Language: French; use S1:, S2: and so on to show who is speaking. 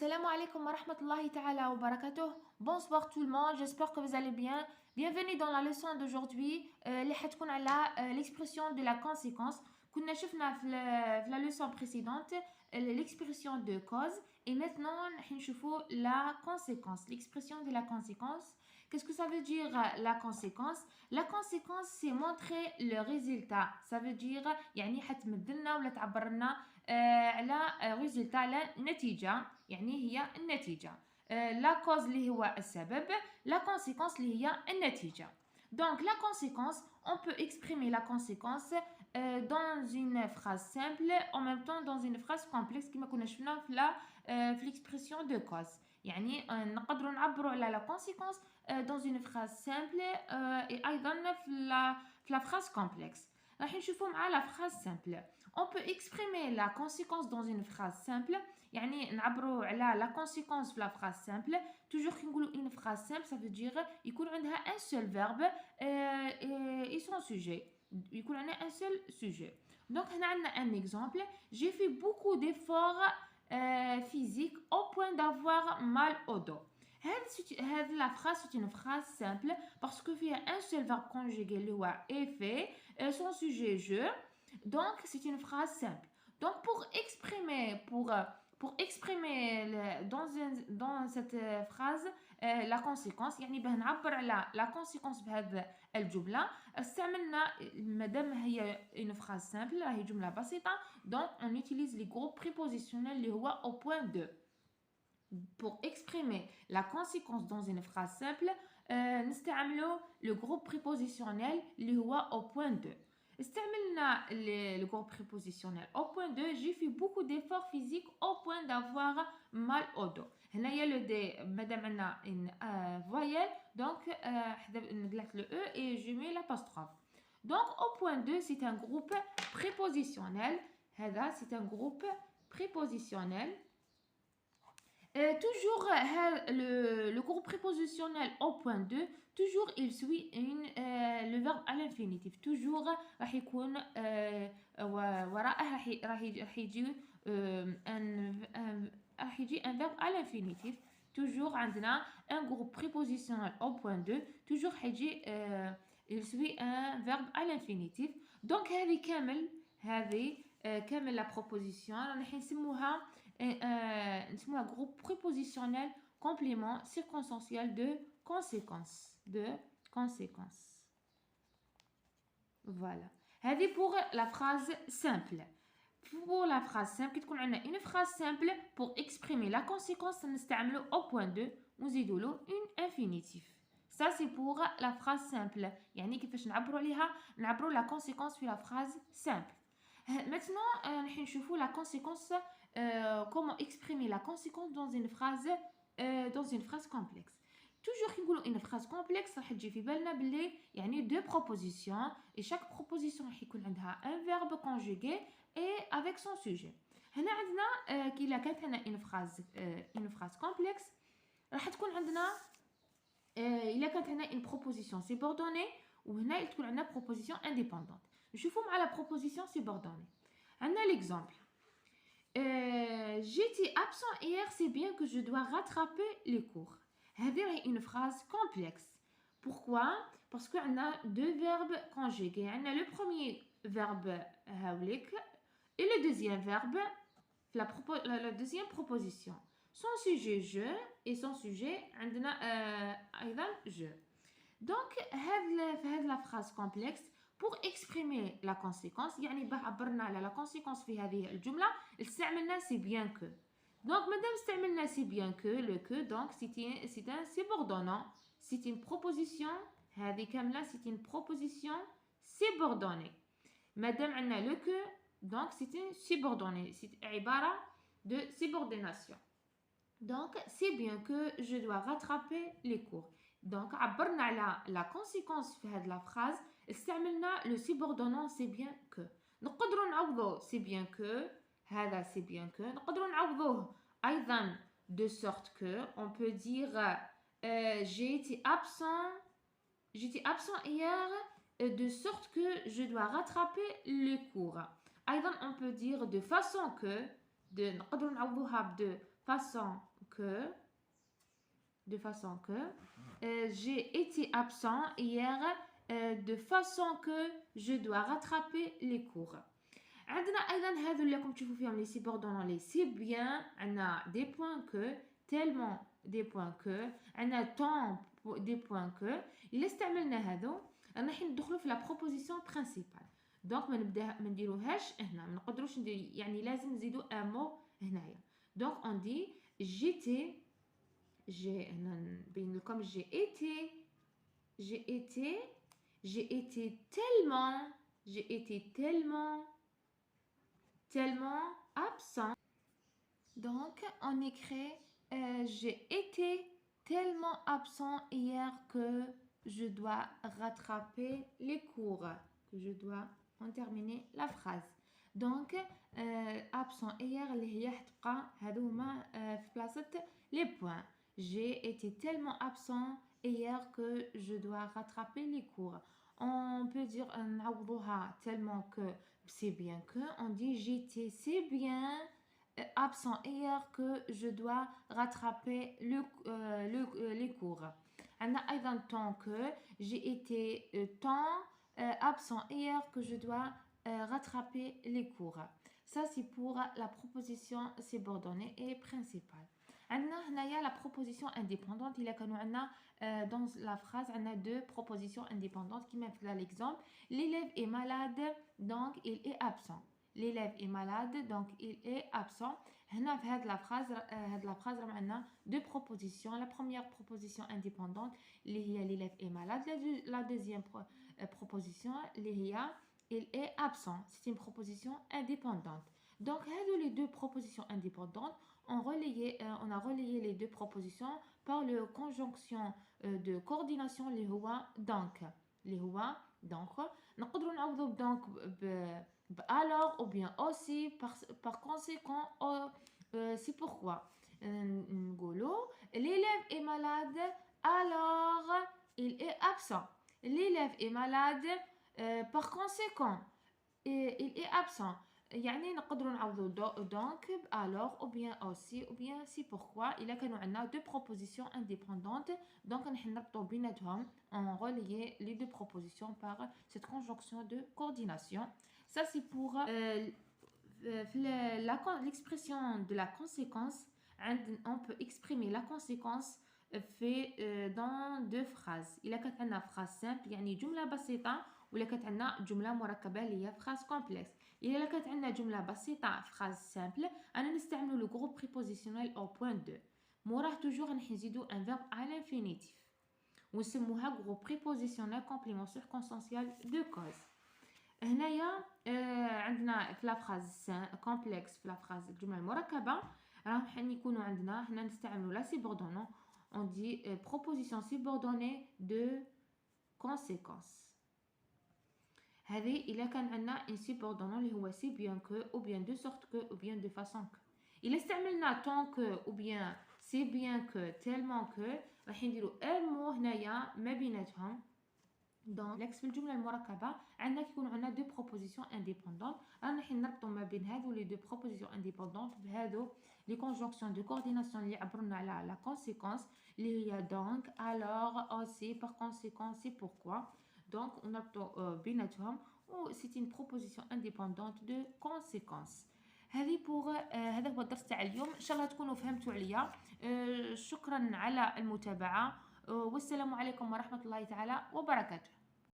S1: Assalamu alaikum wa rahmatullahi ta'ala wa barakatuh. Bonsoir tout le monde, j'espère que vous allez bien. Bienvenue dans la leçon d'aujourd'hui اللي حتكون على l'expression de la conséquence. كنا شفنا في la leçon précédente l'expression de cause et maintenant راح نشوفوا la conséquence, l'expression de la conséquence. Qu'est-ce que ça veut dire la conséquence? La conséquence c'est montrer le résultat. Ça veut dire يعني حتمدلنا ولا تعبر لنا على résultat على نتيجة يعني هي النتيجة. La cause اللي هو السبب, la conséquence اللي هي النتيجة. Donc la conséquence, on peut exprimer la conséquence dans une phrase simple, en même temps dans une phrase complexe كما كنا شفنا في l'expression de cause. يعني نقدروا نعبروا على la conséquence dans une phrase simple et أيضا في la phrase complexe. راح نشوفوا مع la phrase simple. On peut exprimer la conséquence dans une phrase simple. يعني نعبروا على la conséquence في la phrase simple. Toujours كي نقولوا une phrase simple, ça veut dire يكون عندها un seul verbe et son sujet. يكون عندنا un seul sujet. Donc هنا عندنا un exemple. J'ai fait beaucoup d'efforts physiques au point d'avoir mal au dos. La phrase c'est une phrase simple parce que فيها un seul verbe conjugué اللي هو est fait, son sujet je. Donc c'est une phrase simple. Donc pour exprimer dans cette phrase la conséquence, يعني باه نعبر على la conséquence بهذه الجملة استعملنا مادام هي une phrase simple هي جملة بسيطة, donc on utilise les groupes prépositionnels اللي هو au point 2. Pour exprimer la conséquence dans une phrase simple نستعملوا le groupe prépositionnel اللي هو au point 2. استعملنا le groupe prépositionnel au point 2. J'ai fait beaucoup d'efforts physiques au point d'avoir mal au dos. هنايا le D مادام عندنا une voyelle, donc نقلت le E et je mets l'apostrophe. Donc au point 2 c'est un groupe prépositionnel. هذا c'est un groupe prépositionnel. Toujours le groupe prépositionnel au point 2, toujours il suit le verbe à l'infinitif. Toujours راح يكون وراءه راح يجي un verbe à l'infinitif. Toujours عندنا un groupe prépositionnel au point 2, toujours حيجي il suit un verbe à l'infinitif. Donc هذه كامل la proposition راح نسموها groupe prépositionnel complément circonstanciel de conséquence. Voilà. هذه pour la phrase simple. Pour la phrase simple, كي تكون عندنا une phrase simple pour exprimer la conséquence نستعملوا au point 2 ونزيدوا له une infinitif. Ça c'est pour la phrase simple. يعني كيفاش نعبروا la conséquence في la phrase simple. Maintenant راح نشوفوا la conséquence, comment exprimer la conséquence dans une phrase complexe. Toujours كي نقولوا une phrase complexe راح تجي في بالنا باللي يعني deux propositions et chaque proposition راح يكون عندها un verbe conjugué et avec son sujet. هنا عندنا كي لا كانت عندنا une phrase complexe راح تكون عندنا إلا كانت عندنا une proposition subordonnée وهنا تكون عندنا proposition indépendante. نشوفوا مع la proposition subordonnée. عندنا l'exemple. J'étais absent hier, c'est bien que je dois rattraper les cours. هذه une phrase complexe. Pourquoi? Parce qu'on a deux verbes conjugués. On a le premier verbe هاوليك et le deuxième verbe, la deuxième proposition. Son sujet je et son sujet عندنا أيضا je. Donc هذه la phrase complexe. Pour exprimer la conséquence, يعني باه عبرنا على la conséquence في هذه الجملة استعملنا c'est bien que. Donc madame استعملنا c'est bien que, le que, donc c'est un subordonnant, c'est une proposition, هذه كاملة c'est une proposition subordonnée. madame عندنا le que, donc c'est une subordonnée, c'est عبارة de subordination. Donc c'est bien que je dois rattraper les cours. Donc عبرنا على la conséquence في هذه la phrase استعملنا le subordonnant c'est bien que. نقدروا نعوضوه c'est bien que, هذا c'est bien que. نقدروا نعوضوه أيضا de sorte que on peut dire j'ai été absent hier de sorte que je dois rattraper les cours. أيضا on peut dire de façon que, نقدروا نعوضوها de façon que j'ai été absent hier de façon que je dois rattraper les cours. عندنا ايضا هذو اللي راكم تشوفوا فيهم لي سيبوردونون لي سي بيان عندنا دي بوين كو تيلمون دي بوين كو عندنا طون دي بوين كو الا استعملنا هذو رانا حين ندخلوا في لا بروبوزيسيون برينسيبال دونك ما نديروهاش هنا ما نقدروش يعني لازم نزيدوا ان مو هنايا دونك اون دي جيتي جي هنا نبين لكم j'ai été tellement absent. Donc, on écrit j'ai été tellement absent hier que je dois rattraper les cours. Que je dois en terminer la phrase. Donc, absent hier اللي هي حتبقى هادو هما في بلاصة les points. J'ai été tellement absent hier que je dois rattraper les cours. On peut dire نعوضوها tellement que c'est bien que. On dit j'étais si bien absent hier que je dois rattraper les cours. On a أيضا tant que j'ai été tant absent hier que je dois rattraper les cours. Ça c'est pour la proposition subordonnée et principale. عندنا هنايا la proposition indépendante. Il y a dans la phrase on a deux propositions indépendantes qui mettent là l'exemple. L'élève est malade donc il est absent. L'élève est malade donc il est absent. هنا في هذه la phrase عندنا deux propositions. La première proposition indépendante اللي هي l'élève est malade. La deuxième proposition اللي هي il est absent. C'est une proposition indépendante. Donc les deux propositions indépendantes on a relayé les deux propositions par le conjonction de coordination اللي هو donc نقدروا نعوضوا donc alors ou bien aussi par conséquent c'est pourquoi نقولوا l'élève est malade alors il est absent. L'élève est malade par conséquent il est absent. يعني نقدروا نعوضوا donc alors ou bien aussi ou bien c'est pourquoi إلا كانوا عندنا deux propositions indépendantes donc نحن نربطوا بيناتهم on relaye les deux propositions par cette conjonction de coordination. Ça c'est pour l'expression de la conséquence. On peut exprimer la conséquence fait dans deux phrases. إلا كانت عندنا phrase simple يعني جملة بسيطة ولا كانت عندنا جملة مركبة اللي هي phrase complexe. إلا كانت عندنا جملة بسيطة phrase simple أنا نستعملو le groupe prépositionnel au point 2 موراه toujours راح نزيدو un verbe à l'infinitif ونسموها groupe prépositionnel complément circonstanciel de cause. هنايا عندنا في لا phrase complexe في لا phrase الجملة المركبة راح يكونوا عندنا هنا نستعملو la subordonnée. On dit proposition subordonnée de conséquence. هذه إلا كان عندنا un subordonnée اللي هو si bien que ou bien de sorte que ou bien de façon que. إلا استعملنا tant que ou bien si bien que tellement que راح نديرو un mot هنايا ما بيناتهم. Donc في الجملة المركبة عندنا كيكون عندنا deux propositions indépendantes رانا حين نربطو ما بين هذو les deux propositions indépendantes بهذو les conjonctions de coordination اللي عبرنا على la conséquence اللي هي donc alors aussi par conséquent c'est pourquoi. Donc on نربطو بيناتهم و c'est une proposition indépendante de conséquence. هذه هذا هو الدرس تاع اليوم. ان شاء الله تكونوا فهمتوا عليا. شكرا على المتابعة والسلام عليكم ورحمة الله تعالى وبركاته.